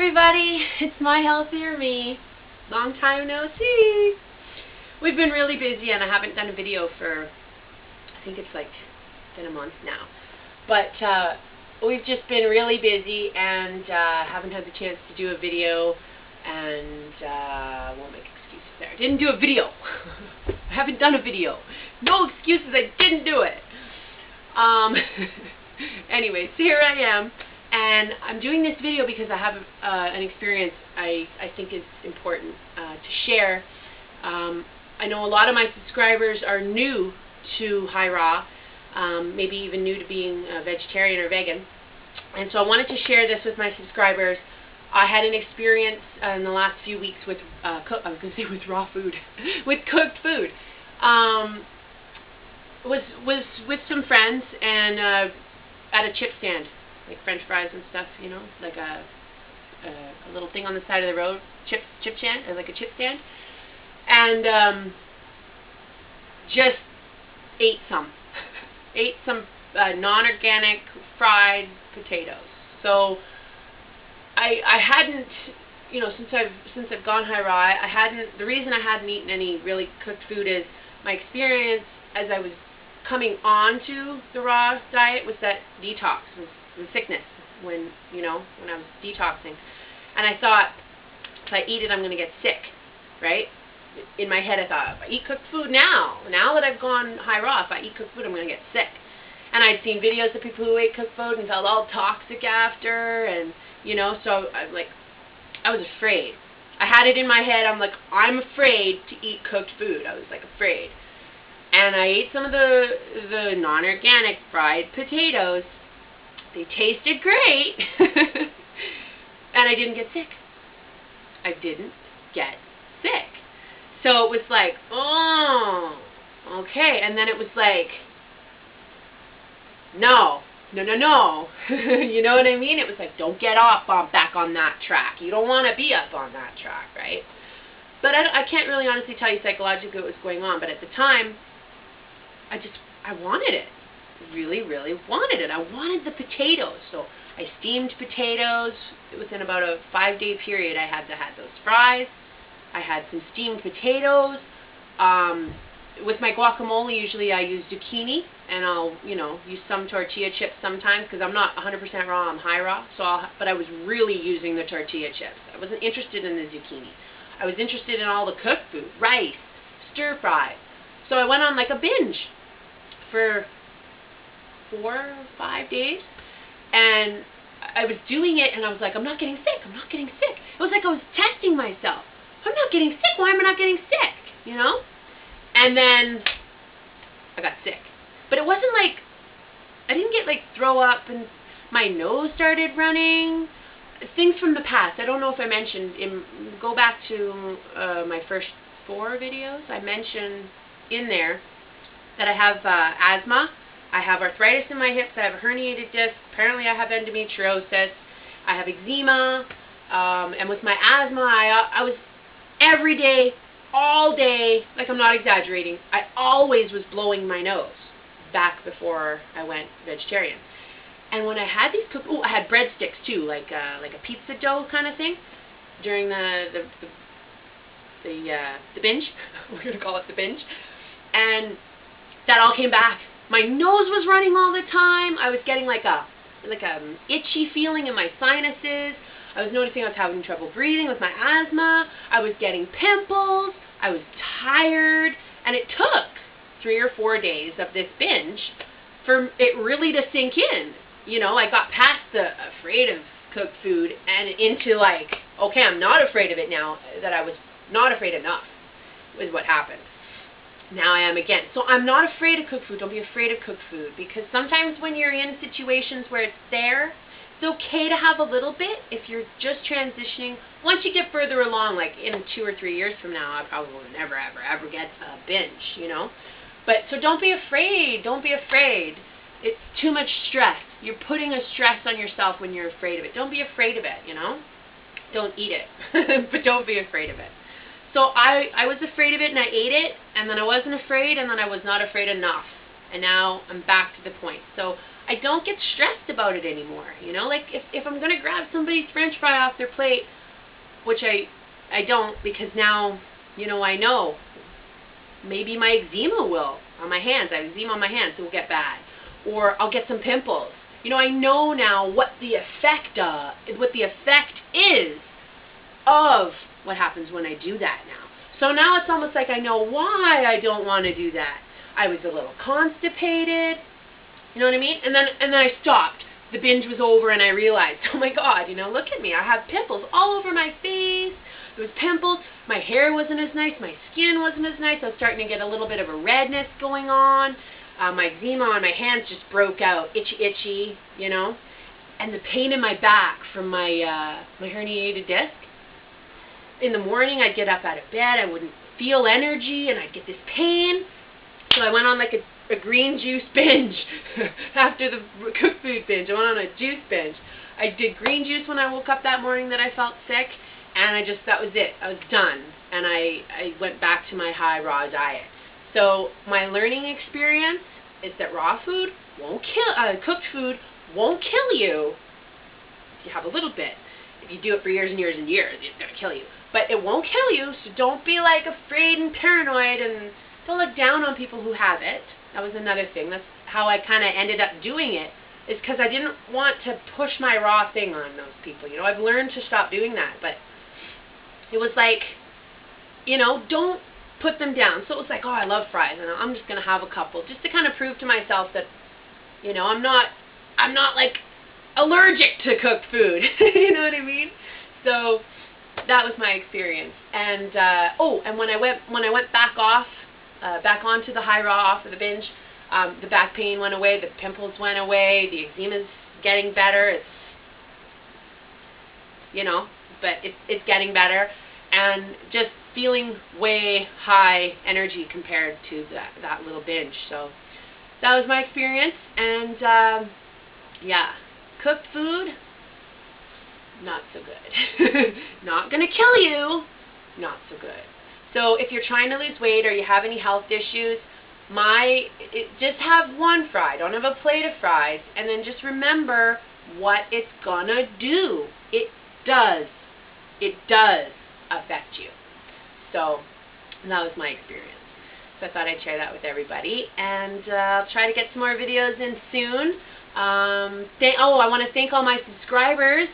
everybody, it's my healthier me. Long time no see. We've been really busy and I haven't done a video for, I think it's like been a month now. But we've just been really busy and haven't had the chance to do a video, and won't make excuses there. I didn't do a video. I haven't done a video. No excuses, I didn't do it. Anyways, here I am. And I'm doing this video because I have an experience I think is important to share. I know a lot of my subscribers are new to high raw, maybe even new to being a vegetarian or vegan. And so I wanted to share this with my subscribers. I had an experience in the last few weeks with, I was going to say with raw food, with cooked food. Was with some friends and at a chip stand. Like French fries and stuff, you know, like a little thing on the side of the road, chip stand, or like a chip stand, and just ate some non-organic fried potatoes. So I hadn't, you know, since I've gone high raw, I hadn't. The reason I hadn't eaten any really cooked food is my experience as I was coming on to the raw diet was that detox was the sickness when I was detoxing, and I thought if I eat it I'm going to get sick, right? In my head I thought if I eat cooked food now that I've gone high raw, if I eat cooked food I'm going to get sick. And I'd seen videos of people who ate cooked food and felt all toxic after, and so I was afraid. I had it in my head, I'm like, I'm afraid to eat cooked food. I was like afraid. And I ate some of the non-organic fried potatoes. They tasted great, and I didn't get sick. I didn't get sick. So it was like, oh, okay. And then it was like, no. You know what I mean? It was like, don't get back on that track. You don't want to be up on that track, right? But I can't really honestly tell you psychologically what was going on. But at the time, I wanted it. Really wanted it. I wanted the potatoes. So I steamed potatoes. Within about a 5-day period I had those fries. I had some steamed potatoes. With my guacamole usually I use zucchini, and I'll use some tortilla chips sometimes because I'm not 100% raw, I'm high raw. But I was really using the tortilla chips. I wasn't interested in the zucchini. I was interested in all the cooked food, rice, stir fry. So I went on like a binge for 4 or 5 days, and I was doing it and I was like, I'm not getting sick. It was like I was testing myself. I'm not getting sick. Why am I not getting sick? And then I got sick. But it wasn't like, I didn't get like throw up and my nose started running. Things from the past. I don't know if I mentioned, go back to my first 4 videos. I mentioned in there that I have asthma. I have arthritis in my hips. I have a herniated disc. Apparently I have endometriosis. I have eczema. And with my asthma, I was every day, all day, like I'm not exaggerating, I always was blowing my nose back before I went vegetarian. And when I had these cooked, I had breadsticks too, like a pizza dough kind of thing during the binge. We're going to call it the binge. And that all came back. My nose was running all the time. I was getting like a itchy feeling in my sinuses. I was noticing I was having trouble breathing with my asthma. I was getting pimples. I was tired. And it took 3 or 4 days of this binge for it really to sink in. I got past the afraid of cooked food and into like, okay, I'm not afraid of it now, that I was not afraid enough is what happened. Now I am again. So I'm not afraid of cooked food. Don't be afraid of cooked food, because sometimes when you're in situations where it's there, it's okay to have a little bit if you're just transitioning. Once you get further along, like in 2 or 3 years from now, I probably will never, ever get a binge, But so don't be afraid. Don't be afraid. It's too much stress. You're putting a stress on yourself when you're afraid of it. Don't be afraid of it, Don't eat it, but don't be afraid of it. So I was afraid of it and I ate it, and then I wasn't afraid, and then I was not afraid enough. And now I'm back to the point. So I don't get stressed about it anymore. You know, like if I'm going to grab somebody's french fry off their plate, which I don't, because now, you know, I know maybe my eczema will on my hands. I have eczema on my hands, so it will get bad. Or I'll get some pimples. You know, I know now what the effect is of what happens when I do that now. So now it's almost like I know why I don't want to do that. I was a little constipated, you know what I mean? And then I stopped. The binge was over and I realized, oh my God, you know, look at me. I have pimples all over my face. There was pimples. My hair wasn't as nice. My skin wasn't as nice. I was starting to get a little bit of a redness going on. My eczema on my hands just broke out, itchy, you know. And the pain in my back from my my herniated disc. In the morning, I'd get up out of bed. I wouldn't feel energy, and I'd get this pain. So I went on like a green juice binge after the cooked food binge. I went on a juice binge. I did green juice when I woke up that morning that I felt sick, and that was it. I was done, and I went back to my high raw diet. So my learning experience is that raw food won't kill, cooked food won't kill you if you have a little bit. If you do it for years and years and years, it's going to kill you. But it won't kill you, so don't be like afraid and paranoid, and don't look down on people who have it. That was another thing. That's how I kind of ended up doing it, is because I didn't want to push my raw thing on those people. You know, I've learned to stop doing that, but it was like, you know, don't put them down. So it was like, oh, I love fries, and I'm just going to have a couple, just to kind of prove to myself that, you know, I'm not like allergic to cooked food. You know what I mean? So that was my experience. And and when I went back onto the high raw off of the binge, the back pain went away, the pimples went away, the eczema's getting better. It's, you know, but it's getting better, and just feeling way high energy compared to that little binge. So that was my experience. And yeah, cooked food, not so good. Not gonna kill you, not so good. So if you're trying to lose weight or you have any health issues, just have one fry. Don't have a plate of fries, and then just remember what it's gonna do. It does affect you. So that was my experience. So I thought I'd share that with everybody, and I'll try to get some more videos in soon. I want to thank all my subscribers.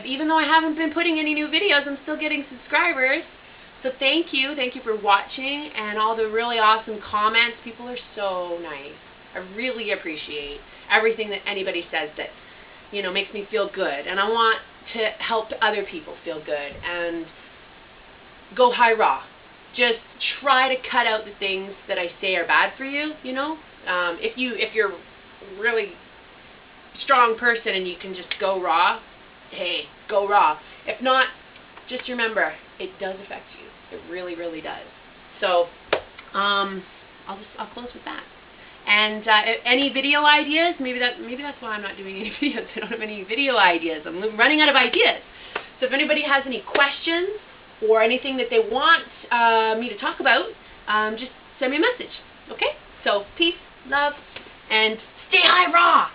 Even though I haven't been putting any new videos, I'm still getting subscribers. So thank you for watching, and all the really awesome comments. People are so nice. I really appreciate everything that anybody says that, you know, makes me feel good, and I want to help other people feel good and go high raw. Just try to cut out the things that I say are bad for you. You know, if you're really strong person and you can just go raw, hey, go raw. If not, just remember, it does affect you. It really, really does. So I'll close with that. And any video ideas? Maybe that's why I'm not doing any videos. I don't have any video ideas. I'm running out of ideas. So if anybody has any questions or anything that they want me to talk about, just send me a message. Okay? So peace, love, and stay high raw.